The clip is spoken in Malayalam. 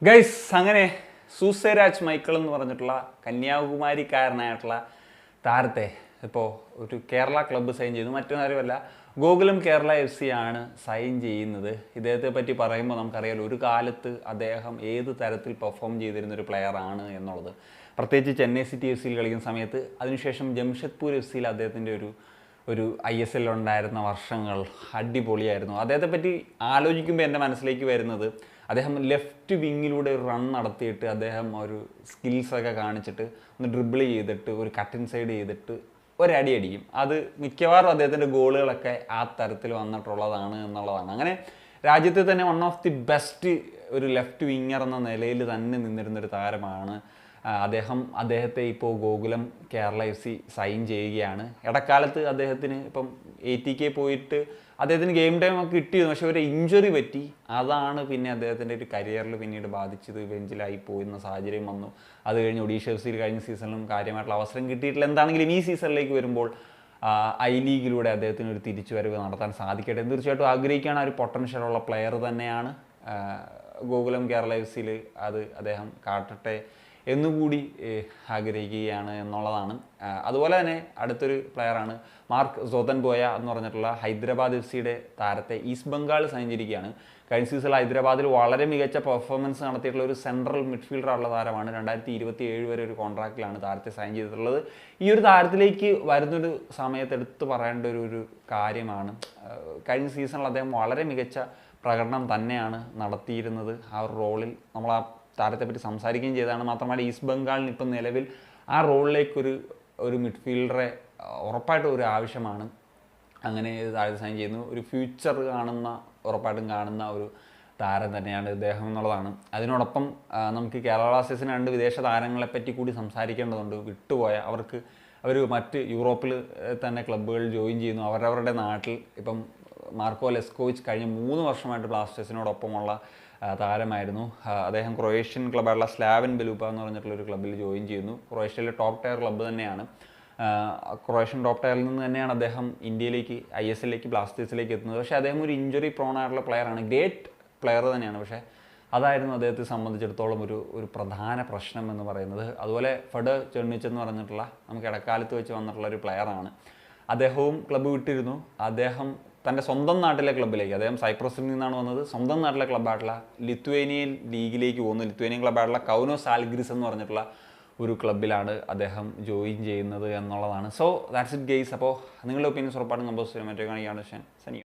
ഗൈസ് അങ്ങനെ സൂസേരാജ് മൈക്കിൾ എന്ന് പറഞ്ഞിട്ടുള്ള കന്യാകുമാരിക്കാരനായിട്ടുള്ള താരത്തെ ഇപ്പോൾ ഒരു കേരള ക്ലബ്ബ് സൈൻ ചെയ്തു. മറ്റൊന്നാരുമല്ല, ഗോകുലം കേരള FC ആണ് സൈൻ ചെയ്യുന്നത്. ഇദ്ദേഹത്തെ പറ്റി പറയുമ്പോൾ നമുക്കറിയാലോ, ഒരു കാലത്ത് അദ്ദേഹം ഏത് തരത്തിൽ പെർഫോം ചെയ്തിരുന്ന ഒരു പ്ലെയർ ആണ് എന്നുള്ളത്. പ്രത്യേകിച്ച് ചെന്നൈ സിറ്റി FC കളിക്കുന്ന സമയത്ത്, അതിനുശേഷം ജംഷഡ്പൂർ FC അദ്ദേഹത്തിൻ്റെ ഒരു ISL ഉണ്ടായിരുന്ന വർഷങ്ങൾ അടിപൊളിയായിരുന്നു. അദ്ദേഹത്തെ പറ്റി ആലോചിക്കുമ്പോൾ എൻ്റെ മനസ്സിലേക്ക് വരുന്നത്, അദ്ദേഹം ലെഫ്റ്റ് വിങ്ങിലൂടെ ഒരു റൺ നടത്തിയിട്ട് അദ്ദേഹം ഒരു സ്കിൽസൊക്കെ കാണിച്ചിട്ട് ഒന്ന് ഡ്രിബിൾ ചെയ്തിട്ട് ഒരു കട്ട് ഇൻസൈഡ് ചെയ്തിട്ട് ഒരടി അടിക്കും. അത് മിക്കവാറും അദ്ദേഹത്തിൻ്റെ ഗോളുകളൊക്കെ ആ തരത്തിൽ വന്നിട്ടുള്ളതാണ് എന്നുള്ളതാണ്. അങ്ങനെ രാജ്യത്തെ തന്നെ വൺ ഓഫ് ദി ബെസ്റ്റ് ഒരു ലെഫ്റ്റ് വിങ്ങർ എന്ന നിലയിൽ തന്നെ നിന്നിരുന്നൊരു താരമാണ് അദ്ദേഹത്തെ ഇപ്പോൾ ഗോകുലം കേരള FC സൈൻ ചെയ്യുകയാണ്. ഇടക്കാലത്ത് അദ്ദേഹത്തിന് ഇപ്പം ATK പോയിട്ട് അദ്ദേഹത്തിന് ഗെയിം ടൈം ഒക്കെ കിട്ടിയിരുന്നു, പക്ഷെ ഒരു ഇഞ്ചുറി പറ്റി. അതാണ് പിന്നെ അദ്ദേഹത്തിൻ്റെ ഒരു കരിയറിൽ പിന്നീട് ബാധിച്ചത്. ബെഞ്ചിലായി പോയിരുന്ന സാഹചര്യം വന്നു. അത് കഴിഞ്ഞ് ഒഡീഷ FC കഴിഞ്ഞ സീസണിലും കാര്യമായിട്ടുള്ള അവസരം കിട്ടിയിട്ടില്ല. എന്താണെങ്കിലും ഈ സീസണിലേക്ക് വരുമ്പോൾ I ലീഗിലൂടെ അദ്ദേഹത്തിന് ഒരു തിരിച്ചുവരവ് നടത്താൻ സാധിക്കട്ടെ. തീർച്ചയായിട്ടും ആഗ്രഹിക്കുകയാണ്. ഒരു പൊട്ടൻഷ്യലുള്ള പ്ലെയർ തന്നെയാണ്. ഗോകുലം കേരള FCയിൽ അത് അദ്ദേഹം കാട്ടട്ടെ എന്നുകൂടി ആഗ്രഹിക്കുകയാണ് എന്നുള്ളതാണ്. അതുപോലെ തന്നെ അടുത്തൊരു പ്ലെയറാണ് മാർക്ക് സോതൻബോയ എന്ന് പറഞ്ഞിട്ടുള്ള ഹൈദരാബാദ് FCയുടെ താരത്തെ ഈസ്റ്റ് ബംഗാൾ സൈൻ ചെയ്തിരിക്കുകയാണ്. കഴിഞ്ഞ സീസണിൽ ഹൈദരാബാദിൽ വളരെ മികച്ച പെർഫോമൻസ് നടത്തിയിട്ടുള്ള ഒരു സെൻട്രൽ മിഡ്ഫീൽഡറുള്ള താരമാണ്. 2027 വരെ ഒരു കോൺട്രാക്റ്റിലാണ് താരത്തെ സൈൻ ചെയ്തിട്ടുള്ളത്. ഈ ഒരു താരത്തിലേക്ക് വരുന്നൊരു സമയത്ത് എടുത്തു പറയേണ്ട ഒരു കാര്യമാണ്, കഴിഞ്ഞ സീസണിൽ അദ്ദേഹം വളരെ മികച്ച പ്രകടനം തന്നെയാണ് നടത്തിയിരുന്നത്. ആ ഒരു റോളിൽ നമ്മൾ ആ താരത്തെപ്പറ്റി സംസാരിക്കുകയും ചെയ്തതാണ്. മാത്രമല്ല ഈസ്റ്റ് ബംഗാളിന് ഇപ്പം നിലവിൽ ആ റോളിലേക്കൊരു മിഡ്ഫീൽഡറെ ഉറപ്പായിട്ടും ഒരു ആവശ്യമാണ്. അങ്ങനെ താരത്തെ സൈൻ ചെയ്യുന്നു. ഒരു ഫ്യൂച്ചർ ഉറപ്പായിട്ടും കാണുന്ന ഒരു താരം തന്നെയാണ് ഇദ്ദേഹം എന്നുള്ളതാണ്. അതിനോടൊപ്പം നമുക്ക് കേരള ബ്ലാസ്റ്റേഴ്സിന് 2 വിദേശ താരങ്ങളെപ്പറ്റി കൂടി സംസാരിക്കേണ്ടതുണ്ട്. വിട്ടുപോയ അവർ മറ്റ് യൂറോപ്പിൽ തന്നെ ക്ലബ്ബുകൾ ജോയിൻ ചെയ്യുന്നു. അവരവരുടെ നാട്ടിൽ ഇപ്പം മാർക്കോ ലെസ്കോവിച്ച് കഴിഞ്ഞ 3 വർഷമായിട്ട് ബ്ലാസ്റ്റേഴ്സിനോടൊപ്പമുള്ള താരമായിരുന്നു. അദ്ദേഹം ക്രൊയേഷ്യൻ ക്ലബ്ബായിട്ടുള്ള സ്ലാവൻ ബെലൂപ്പ എന്ന് പറഞ്ഞിട്ടുള്ളൊരു ക്ലബ്ബിൽ ജോയിൻ ചെയ്യുന്നു. ക്രൊയേഷ്യയിലെ ടോപ്പ് ടയർ ക്ലബ്ബ് തന്നെയാണ്. ക്രൊയേഷ്യൻ ടോപ്പ് ടയറിൽ നിന്ന് തന്നെയാണ് അദ്ദേഹം ഇന്ത്യയിലേക്ക് ISL ബ്ലാസ്റ്റേഴ്സിലേക്ക് എത്തുന്നത്. പക്ഷേ അദ്ദേഹം ഒരു ഇഞ്ചുറി പ്രോൺ ആയിട്ടുള്ള പ്ലെയറാണ്. ഗ്രേറ്റ് പ്ലെയർ തന്നെയാണ്. പക്ഷേ അതായിരുന്നു അദ്ദേഹത്തെ സംബന്ധിച്ചിടത്തോളം ഒരു പ്രധാന പ്രശ്നം എന്ന് പറയുന്നത്. അതുപോലെ ഫെഡ് ചെർണിച്ച് എന്ന് പറഞ്ഞിട്ടുള്ള നമുക്ക് ഇടക്കാലത്ത് വെച്ച് വന്നിട്ടുള്ള ഒരു പ്ലെയറാണ്. അദ്ദേഹവും ക്ലബ്ബ് വിട്ടിരുന്നു. അദ്ദേഹം തൻ്റെ സ്വന്തം നാട്ടിലെ ക്ലബ്ബിലേക്ക്, അദ്ദേഹം സൈപ്രസിൽ നിന്നാണ് വന്നത്, സ്വന്തം നാട്ടിലെ ക്ലബ്ബായിട്ടുള്ള ലിത്വേനിയൻ ലീഗിലേക്ക് പോകുന്നു. ലിത്വേനിയൻ ക്ലബ്ബായിട്ടുള്ള കൗനോ സാൽഗ്രിസ് എന്ന് പറഞ്ഞിട്ടുള്ള ഒരു ക്ലബ്ബിലാണ് അദ്ദേഹം ജോയിൻ ചെയ്യുന്നത് എന്നുള്ളതാണ്. So that's it guys. അപ്പോൾ നിങ്ങളുടെ ഒപ്പീനിയൻസ് ഉറപ്പായിട്ടും കമ്പോസ് ചെയ്യാൻ മറ്റേ കാണിക്കുകയാണ്. സനി.